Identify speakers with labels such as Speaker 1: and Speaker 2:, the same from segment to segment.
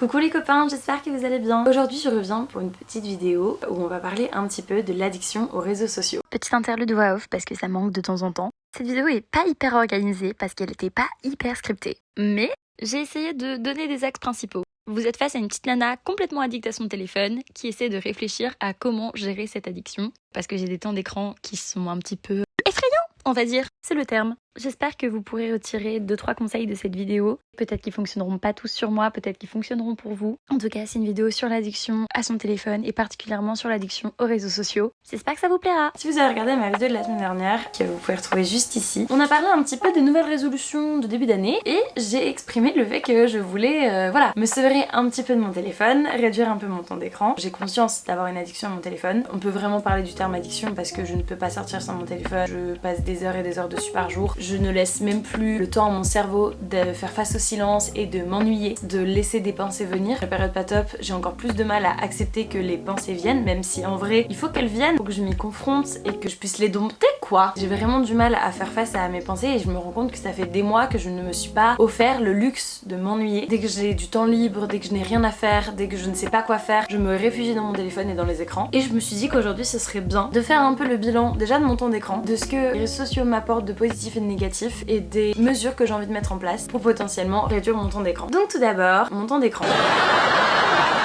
Speaker 1: Coucou les copains, j'espère que vous allez bien. Aujourd'hui je reviens pour une petite vidéo où on va parler un petit peu de l'addiction aux réseaux sociaux. Petite interlude voix off parce que ça manque de temps en temps. Cette vidéo est pas hyper organisée parce qu'elle était pas hyper scriptée. Mais j'ai essayé de donner des axes principaux. Vous êtes face à une petite nana complètement addict à son téléphone qui essaie de réfléchir à comment gérer cette addiction. Parce que j'ai des temps d'écran qui sont un petit peu effrayants, on va dire. C'est le terme. J'espère que vous pourrez retirer 2-3 conseils de cette vidéo. Peut-être qu'ils fonctionneront pas tous sur moi, peut-être qu'ils fonctionneront pour vous. En tout cas, c'est une vidéo sur l'addiction à son téléphone et particulièrement sur l'addiction aux réseaux sociaux. J'espère que ça vous plaira. Si vous avez regardé ma vidéo de la semaine dernière, que vous pouvez retrouver juste ici, on a parlé un petit peu des nouvelles résolutions de début d'année et j'ai exprimé le fait que je voulais me sevrer un petit peu de mon téléphone, réduire un peu mon temps d'écran. J'ai conscience d'avoir une addiction à mon téléphone. On peut vraiment parler du terme addiction parce que je ne peux pas sortir sans mon téléphone. Je passe des heures et des heures dessus par jour. Je ne laisse même plus le temps à mon cerveau de faire face au silence et de m'ennuyer, de laisser des pensées venir. La période pas top, j'ai encore plus de mal à accepter que les pensées viennent, même si en vrai il faut qu'elles viennent, faut que je m'y confronte et que je puisse les dompter quoi. J'ai vraiment du mal à faire face à mes pensées et je me rends compte que ça fait des mois que je ne me suis pas offert le luxe de m'ennuyer. Dès que j'ai du temps libre, dès que je n'ai rien à faire, dès que je ne sais pas quoi faire, je me réfugie dans mon téléphone et dans les écrans. Et je me suis dit qu'aujourd'hui ce serait bien de faire un peu le bilan déjà de mon temps d'écran, de ce que les réseaux sociaux m'apportent de positif et de négatif et des mesures que j'ai envie de mettre en place pour potentiellement réduire mon temps d'écran. Donc tout d'abord, mon temps d'écran.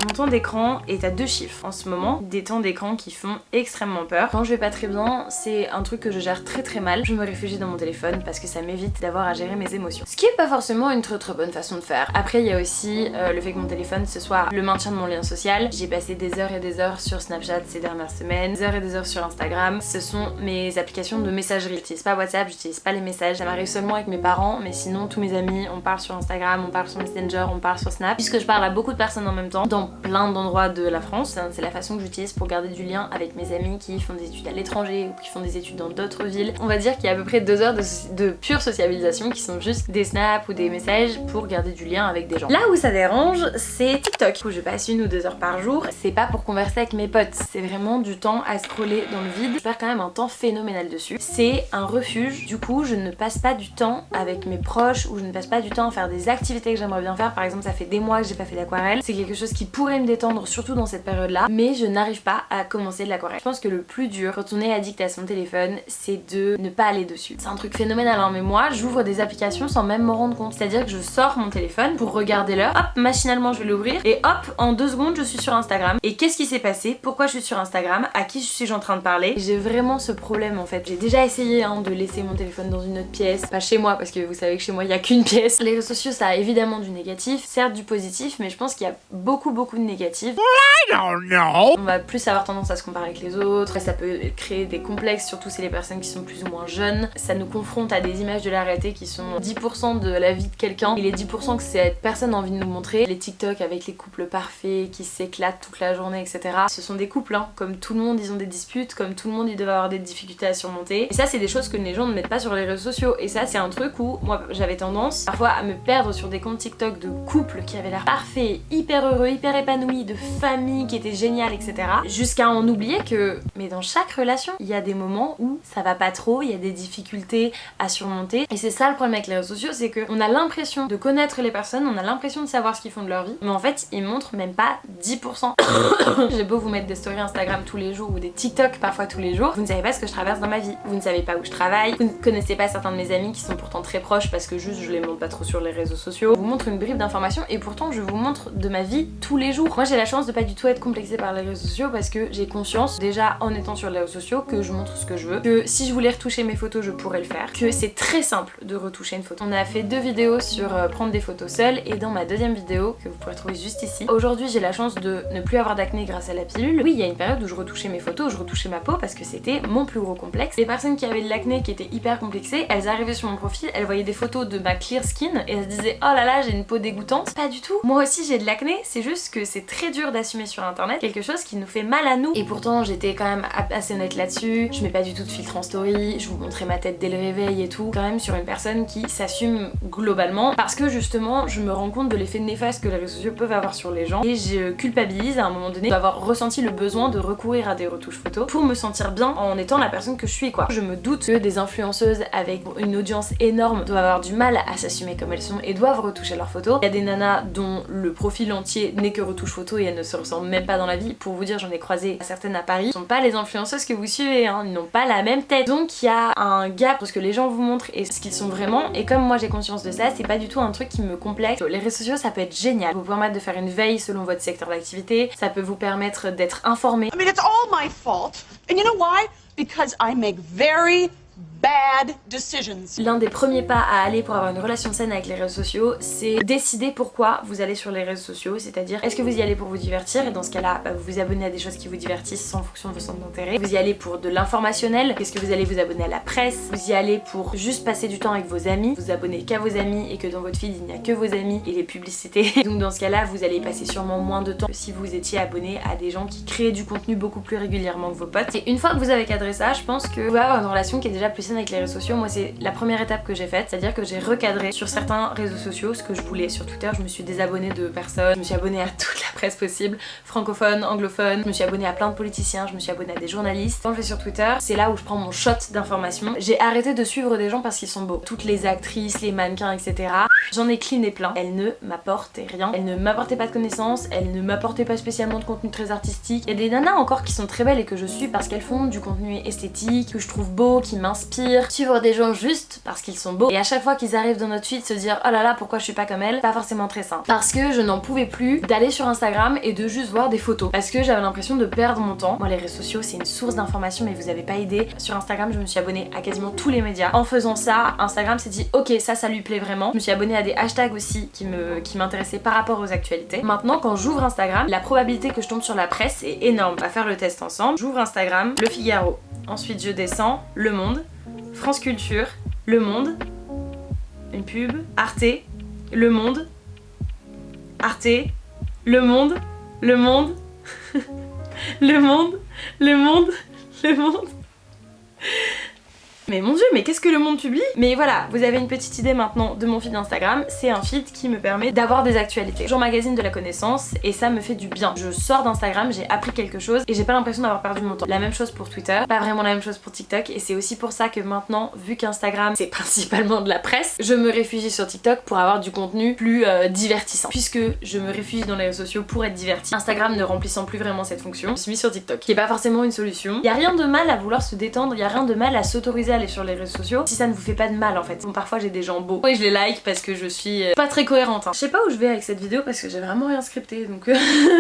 Speaker 1: Mon temps d'écran est à 2 chiffres en ce moment, des temps d'écran qui font extrêmement peur. Quand je vais pas très bien, c'est un truc que je gère très mal. Je me réfugie dans mon téléphone parce que ça m'évite d'avoir à gérer mes émotions. Ce qui est pas forcément une très bonne façon de faire. Après, il y a aussi le fait que mon téléphone ce soit le maintien de mon lien social. J'ai passé des heures et des heures sur Snapchat ces dernières semaines, des heures et des heures sur Instagram. Ce sont mes applications de messagerie. J'utilise pas WhatsApp, j'utilise pas les messages. Ça m'arrive seulement avec mes parents, mais sinon tous mes amis, on parle sur Instagram, on parle sur Messenger, on parle sur Snap. Puisque je parle à beaucoup de personnes en même temps, dans plein d'endroits de la France. C'est la façon que j'utilise pour garder du lien avec mes amis qui font des études à l'étranger ou qui font des études dans d'autres villes. On va dire qu'il y a à peu près 2 heures de pure sociabilisation qui sont juste des snaps ou des messages pour garder du lien avec des gens. Là où ça dérange, c'est TikTok, où je passe 1 ou 2 heures par jour. C'est pas pour converser avec mes potes, c'est vraiment du temps à scroller dans le vide. Je perds quand même un temps phénoménal dessus. C'est un refuge, du coup je ne passe pas du temps avec mes proches ou je ne passe pas du temps à faire des activités que j'aimerais bien faire. Par exemple, ça fait des mois que j'ai pas fait d'aquarelle. C'est quelque chose qui pourrait me détendre, surtout dans cette période là, mais je n'arrive pas à commencer de l'aquarelle. Je pense que le plus dur quand on est addict à son téléphone, c'est de ne pas aller dessus. C'est un truc phénoménal hein, mais moi j'ouvre des applications sans même m'en rendre compte. C'est-à-dire que je sors mon téléphone pour regarder l'heure, hop, machinalement je vais l'ouvrir et hop, en 2 secondes je suis sur Instagram. Et qu'est-ce qui s'est passé? Pourquoi je suis sur Instagram? À qui suis-je en train de parler? J'ai vraiment ce problème en fait. J'ai déjà essayé hein, de laisser mon téléphone dans une autre pièce, pas chez moi parce que vous savez que chez moi il y a qu'une pièce. Les réseaux sociaux ça a évidemment du négatif, certes du positif, mais je pense qu'il y a beaucoup de négatif. On va plus avoir tendance à se comparer avec les autres, ça peut créer des complexes, surtout si les personnes qui sont plus ou moins jeunes. Ça nous confronte à des images de la réalité qui sont 10% de la vie de quelqu'un et les 10% que cette personne a envie de nous montrer. Les TikTok avec les couples parfaits qui s'éclatent toute la journée, etc. Ce sont des couples, hein. Comme tout le monde ils ont des disputes, comme tout le monde ils doivent avoir des difficultés à surmonter. Et ça c'est des choses que les gens ne mettent pas sur les réseaux sociaux. Et ça c'est un truc où moi j'avais tendance parfois à me perdre sur des comptes TikTok de couples qui avaient l'air parfaits, hyper heureux, hyper épanouis, de famille qui était géniale, etc. Jusqu'à en oublier que, mais dans chaque relation, il y a des moments où ça va pas trop, il y a des difficultés à surmonter. Et c'est ça le problème avec les réseaux sociaux, c'est qu'on a l'impression de connaître les personnes, on a l'impression de savoir ce qu'ils font de leur vie, mais en fait, ils montrent même pas 10%. J'ai beau vous mettre des stories Instagram tous les jours ou des TikTok parfois tous les jours, vous ne savez pas ce que je traverse dans ma vie, vous ne savez pas où je travaille, vous ne connaissez pas certains de mes amis qui sont pourtant très proches parce que juste je les montre pas trop sur les réseaux sociaux. Je vous montre une bribe d'informations et pourtant je vous montre de ma vie tous les jours. Moi j'ai la chance de pas du tout être complexée par les réseaux sociaux parce que j'ai conscience déjà en étant sur les réseaux sociaux que je montre ce que je veux, que si je voulais retoucher mes photos je pourrais le faire, que c'est très simple de retoucher une photo. On a fait 2 vidéos sur prendre des photos seule et dans ma 2e vidéo que vous pourrez trouver juste ici, aujourd'hui j'ai la chance de ne plus avoir d'acné grâce à la pilule. Oui il y a une période où je retouchais mes photos, je retouchais ma peau parce que c'était mon plus gros complexe. Les personnes qui avaient de l'acné qui étaient hyper complexées, elles arrivaient sur mon profil, elles voyaient des photos de ma clear skin et elles se disaient oh là là j'ai une peau dégoûtante. Pas du tout, moi aussi j'ai de l'acné, c'est juste que c'est très dur d'assumer sur internet quelque chose qui nous fait mal à nous. Et pourtant j'étais quand même assez honnête là-dessus, je mets pas du tout de filtre filtre en story, je vous montrais ma tête dès le réveil et tout. Quand même sur une personne qui s'assume globalement parce que justement je me rends compte de l'effet néfaste que les réseaux sociaux peuvent avoir sur les gens et je culpabilise à un moment donné d'avoir ressenti le besoin de recourir à des retouches photos pour me sentir bien en étant la personne que je suis quoi. Je me doute que des influenceuses avec une audience énorme doivent avoir du mal à s'assumer comme elles sont et doivent retoucher leurs photos. Il y a des nanas dont le profil entier n'est que retouche photo et elles ne se ressemblent même pas dans la vie. Pour vous dire, j'en ai croisé certaines à Paris. Ce ne sont pas les influenceuses que vous suivez, hein. Ils n'ont pas la même tête. Donc il y a un gap entre ce que les gens vous montrent et ce qu'ils sont vraiment. Et comme moi j'ai conscience de ça, c'est pas du tout un truc qui me complexe. Les réseaux sociaux ça peut être génial. Ça vous permettre de faire une veille selon votre secteur d'activité. Ça peut vous permettre d'être informé.
Speaker 2: I mean, it's all my fault. And you know why? Because I make very bad decisions.
Speaker 1: L'un des premiers pas à aller pour avoir une relation saine avec les réseaux sociaux, c'est décider pourquoi vous allez sur les réseaux sociaux, c'est-à-dire est-ce que vous y allez pour vous divertir et dans ce cas-là, vous vous abonnez à des choses qui vous divertissent en fonction de vos centres d'intérêt. Vous y allez pour de l'informationnel, est-ce que vous allez vous abonner à la presse, vous y allez pour juste passer du temps avec vos amis, vous abonnez qu'à vos amis et que dans votre feed il n'y a que vos amis et les publicités. Donc dans ce cas-là, vous allez passer sûrement moins de temps que si vous étiez abonné à des gens qui créent du contenu beaucoup plus régulièrement que vos potes. Et une fois que vous avez cadré ça, je pense que vous allez avoir une relation qui est déjà plus saine avec les réseaux sociaux. Moi c'est la première étape que j'ai faite, c'est-à-dire que j'ai recadré sur certains réseaux sociaux ce que je voulais. Sur Twitter je me suis désabonnée de personnes, je me suis abonnée à toute la presse possible, francophone, anglophone, je me suis abonnée à plein de politiciens, je me suis abonnée à des journalistes. Quand je vais sur Twitter, c'est là où je prends mon shot d'informations. J'ai arrêté de suivre des gens parce qu'ils sont beaux. Toutes les actrices, les mannequins, etc. J'en ai cliné plein. Elles ne m'apportaient rien. Elles ne m'apportaient pas de connaissances, elles ne m'apportaient pas spécialement de contenu très artistique. Il y a des nanas encore qui sont très belles et que je suis parce qu'elles font du contenu esthétique, que je trouve beau, qui m'inspire. Suivre des gens juste parce qu'ils sont beaux et à chaque fois qu'ils arrivent dans notre feed se dire oh là là pourquoi je suis pas comme elle, pas forcément très simple. Parce que je n'en pouvais plus d'aller sur Instagram et de juste voir des photos parce que j'avais l'impression de perdre mon temps. Moi les réseaux sociaux c'est une source d'information mais vous avez pas idée. Sur Instagram je me suis abonnée à quasiment tous les médias. En faisant ça, Instagram s'est dit ok ça lui plaît vraiment. Je me suis abonnée à des hashtags aussi qui m'intéressaient par rapport aux actualités. Maintenant quand j'ouvre Instagram, la probabilité que je tombe sur la presse est énorme. On va faire le test ensemble. J'ouvre Instagram, Le Figaro. Ensuite je descends, Le Monde, France Culture, Le Monde, une pub, Arte, Le Monde, Arte, Le Monde, Le Monde, Le Monde, Le Monde, Le Monde. Mais mon dieu, mais qu'est-ce que Le Monde publie? Mais voilà, vous avez une petite idée maintenant de mon feed Instagram, c'est un feed qui me permet d'avoir des actualités. J'emmagasine de la connaissance et ça me fait du bien. Je sors d'Instagram, j'ai appris quelque chose et j'ai pas l'impression d'avoir perdu mon temps. La même chose pour Twitter, pas vraiment la même chose pour TikTok et c'est aussi pour ça que maintenant, vu qu'Instagram c'est principalement de la presse, je me réfugie sur TikTok pour avoir du contenu plus divertissant. Puisque je me réfugie dans les réseaux sociaux pour être diverti, Instagram ne remplissant plus vraiment cette fonction, je me suis mise sur TikTok, qui est pas forcément une solution. Y a rien de mal à vouloir se détendre, y a rien de mal à s'autoriser à aller sur les réseaux sociaux si ça ne vous fait pas de mal en fait. Bon, parfois j'ai des gens beaux et je les like parce que je suis pas très cohérente. Je sais pas où je vais avec cette vidéo parce que j'ai vraiment rien scripté donc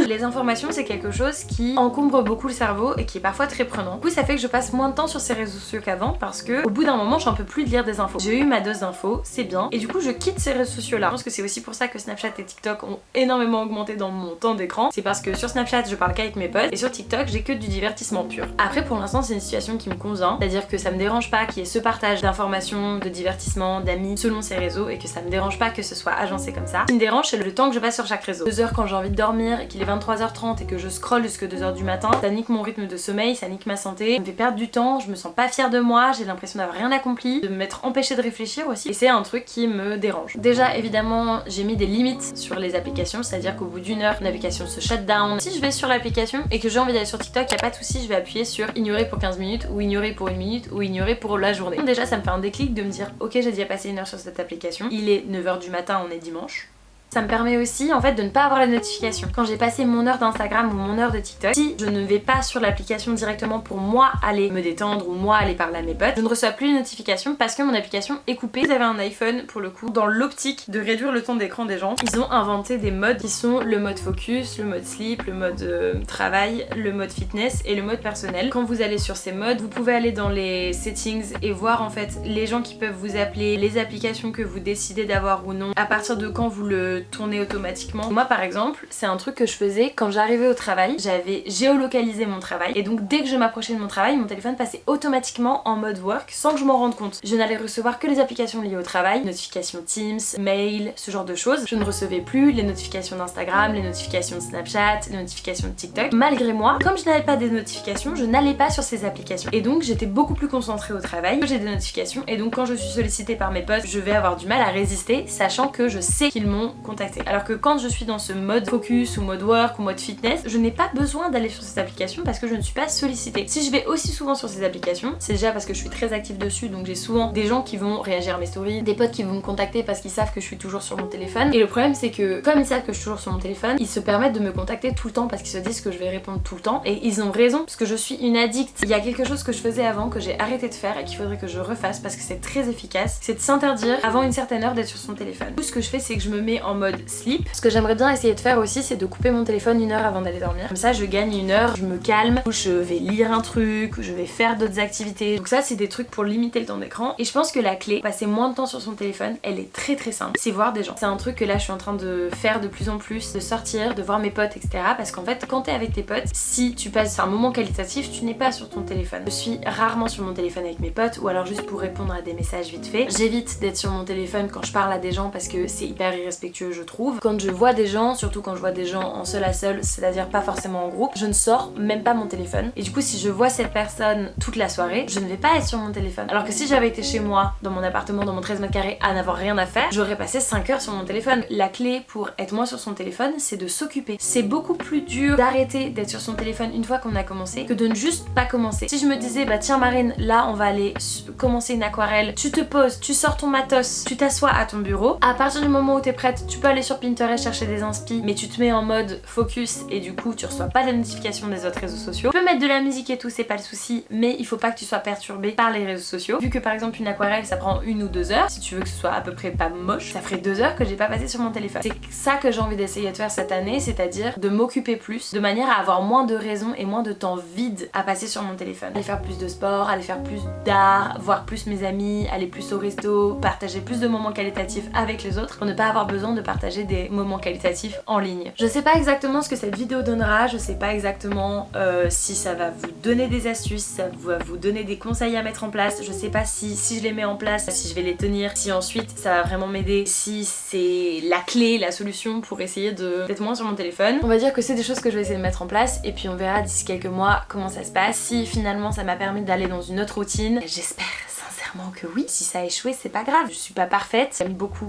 Speaker 1: les informations c'est quelque chose qui encombre beaucoup le cerveau et qui est parfois très prenant. Du coup ça fait que je passe moins de temps sur ces réseaux sociaux qu'avant parce que au bout d'un moment j'en peux plus de lire des infos. J'ai eu ma dose d'infos, c'est bien et du coup je quitte ces réseaux sociaux là. Je pense que c'est aussi pour ça que Snapchat et TikTok ont énormément augmenté dans mon temps d'écran. C'est parce que sur Snapchat je parle qu'avec mes potes et sur TikTok j'ai que du divertissement pur. Après pour l'instant c'est une situation qui me convient, c'est-à-dire que ça me dérange pas qu'il y ait ce partage d'informations, de divertissement, d'amis selon ces réseaux et que ça me dérange pas que ce soit agencé comme ça. Ce qui me dérange c'est le temps que je passe sur chaque réseau. 2 heures quand j'ai envie de dormir et qu'il est 23h30 et que je scrolle jusque 2h du matin, ça nique mon rythme de sommeil, ça nique ma santé, ça me fait perdre du temps, je me sens pas fière de moi, j'ai l'impression d'avoir rien accompli, de m'être empêchée de réfléchir aussi et c'est un truc qui me dérange. Déjà évidemment j'ai mis des limites sur les applications, c'est-à-dire qu'au bout d'une heure l'application se shut down. Si je vais sur l'application et que j'ai envie d'aller sur TikTok, y a pas de souci, je vais appuyer sur ignorer pour 15 minutes ou ignorer pour 1 minute ou ignorer pour la journée. Déjà ça me fait un déclic de me dire ok j'ai déjà passé 1 heure sur cette application, il est 9h du matin, on est dimanche. Ça me permet aussi en fait de ne pas avoir la notification. Quand j'ai passé mon heure d'Instagram ou mon heure de TikTok, si je ne vais pas sur l'application directement pour moi aller me détendre ou moi aller parler à mes potes, je ne reçois plus les notifications parce que mon application est coupée. Vous avez un iPhone pour le coup, dans l'optique de réduire le temps d'écran des gens, ils ont inventé des modes qui sont le mode focus, le mode sleep, le mode travail, le mode fitness et le mode personnel. Quand vous allez sur ces modes, vous pouvez aller dans les settings et voir en fait les gens qui peuvent vous appeler, les applications que vous décidez d'avoir ou non, à partir de quand vous le de tourner automatiquement. Moi par exemple, c'est un truc que je faisais quand j'arrivais au travail, j'avais géolocalisé mon travail et donc dès que je m'approchais de mon travail, mon téléphone passait automatiquement en mode work sans que je m'en rende compte. Je n'allais recevoir que les applications liées au travail, notifications Teams, mail, ce genre de choses. Je ne recevais plus les notifications d'Instagram, les notifications de Snapchat, les notifications de TikTok. Malgré moi, comme je n'avais pas des notifications, je n'allais pas sur ces applications. Et donc j'étais beaucoup plus concentrée au travail, j'ai des notifications et donc quand je suis sollicitée par mes potes, je vais avoir du mal à résister, sachant que je sais qu'ils m'ont contacté. Alors que quand je suis dans ce mode focus ou mode work ou mode fitness, je n'ai pas besoin d'aller sur ces applications parce que je ne suis pas sollicitée. Si je vais aussi souvent sur ces applications, c'est déjà parce que je suis très active dessus, donc j'ai souvent des gens qui vont réagir à mes stories, des potes qui vont me contacter parce qu'ils savent que je suis toujours sur mon téléphone. Et le problème c'est que comme ils savent que je suis toujours sur mon téléphone, ils se permettent de me contacter tout le temps parce qu'ils se disent que je vais répondre tout le temps. Et ils ont raison parce que je suis une addict. Il y a quelque chose que je faisais avant que j'ai arrêté de faire et qu'il faudrait que je refasse parce que c'est très efficace, c'est de s'interdire avant une certaine heure d'être sur son téléphone. Tout ce que je fais c'est que je me mets en mode sleep. Ce que j'aimerais bien essayer de faire aussi c'est de couper mon téléphone 1 heure avant d'aller dormir. Comme ça je gagne 1 heure, je me calme, je vais lire un truc, je vais faire d'autres activités. Donc ça c'est des trucs pour limiter le temps d'écran. Et je pense que la clé, passer moins de temps sur son téléphone, elle est très très simple. C'est voir des gens. C'est un truc que là je suis en train de faire de plus en plus, de sortir, de voir mes potes, etc. Parce qu'en fait quand t'es avec tes potes, si tu passes un moment qualitatif, tu n'es pas sur ton téléphone. Je suis rarement sur mon téléphone avec mes potes ou alors juste pour répondre à des messages vite fait. J'évite d'être sur mon téléphone quand je parle à des gens parce que c'est hyper irrespectueux je trouve. Quand je vois des gens, surtout quand je vois des gens en seul à seul, c'est-à-dire pas forcément en groupe, je ne sors même pas mon téléphone. Et du coup si je vois cette personne toute la soirée, je ne vais pas être sur mon téléphone. Alors que si j'avais été chez moi, dans mon appartement, dans mon 13 mètres carrés, à n'avoir rien à faire, j'aurais passé 5 heures sur mon téléphone. La clé pour être moins sur son téléphone, c'est de s'occuper. C'est beaucoup plus dur d'arrêter d'être sur son téléphone une fois qu'on a commencé que de ne juste pas commencer. Si je me disais bah tiens Marine, là on va aller commencer une aquarelle, tu te poses, tu sors ton matos, tu t'assois à ton bureau, à partir du moment où t'es prête, tu peux aller sur Pinterest chercher des inspi, mais tu te mets en mode focus et du coup tu reçois pas les notifications des autres réseaux sociaux. Tu peux mettre de la musique et tout, c'est pas le souci, mais il faut pas que tu sois perturbé par les réseaux sociaux. Vu que par exemple une aquarelle ça prend 1 ou 2 heures, si tu veux que ce soit à peu près pas moche, ça ferait 2 heures que j'ai pas passé sur mon téléphone. C'est ça que j'ai envie d'essayer de faire cette année, c'est-à-dire de m'occuper plus, de manière à avoir moins de raisons et moins de temps vide à passer sur mon téléphone. Aller faire plus de sport, aller faire plus d'art, voir plus mes amis, aller plus au resto, partager plus de moments qualitatifs avec les autres pour ne pas avoir besoin de partager des moments qualitatifs en ligne. Je sais pas exactement ce que cette vidéo donnera, je sais pas exactement si ça va vous donner des astuces, ça va vous donner des conseils à mettre en place, je sais pas si je les mets en place, si je vais les tenir, si ensuite ça va vraiment m'aider, si c'est la clé, la solution pour essayer d'être moins sur mon téléphone. On va dire que c'est des choses que je vais essayer de mettre en place et puis on verra d'ici quelques mois comment ça se passe. Si finalement ça m'a permis d'aller dans une autre routine, j'espère sincèrement que oui. Si ça a échoué, c'est pas grave. Je suis pas parfaite. J'aime beaucoup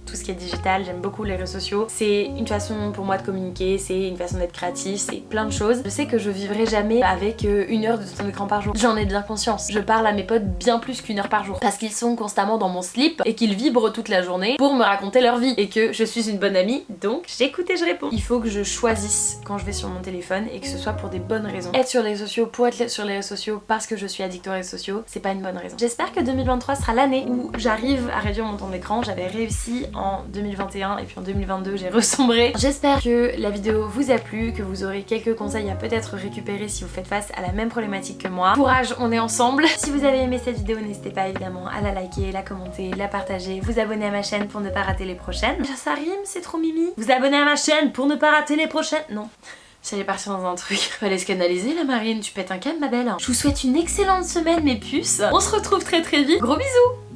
Speaker 1: tout ce qui est digital. J'aime beaucoup les réseaux sociaux. C'est une façon pour moi de communiquer. C'est une façon d'être créatif. C'est plein de choses. Je sais que je vivrai jamais avec 1 heure de temps d'écran par jour. J'en ai bien conscience. Je parle à mes potes bien plus qu'1 heure par jour. Parce qu'ils sont constamment dans mon slip et qu'ils vibrent toute la journée pour me raconter leur vie. Et que je suis une bonne amie. Donc j'écoute et je réponds. Il faut que je choisisse quand je vais sur mon téléphone et que ce soit pour des bonnes raisons. Être sur les réseaux sociaux pour être sur les réseaux sociaux parce que je suis addict aux réseaux sociaux, c'est pas une bonne raison. J'espère que 2023 sera l'année où j'arrive à réduire mon temps d'écran. J'avais réussi en 2021 et puis en 2022 j'ai ressombré. J'espère que la vidéo vous a plu, que vous aurez quelques conseils à peut-être récupérer si vous faites face à la même problématique que moi. Courage, on est ensemble. Si vous avez aimé cette vidéo, n'hésitez pas évidemment à la liker, la commenter, la partager, vous abonner à ma chaîne pour ne pas rater les prochaines. Ça rime, c'est trop mimi. Vous abonner à ma chaîne pour ne pas rater les prochaines. Non. J'allais partir dans un truc. Fallait se canaliser la Marine, tu pètes un câble ma belle. Je vous souhaite une excellente semaine mes puces. On se retrouve très vite. Gros bisous.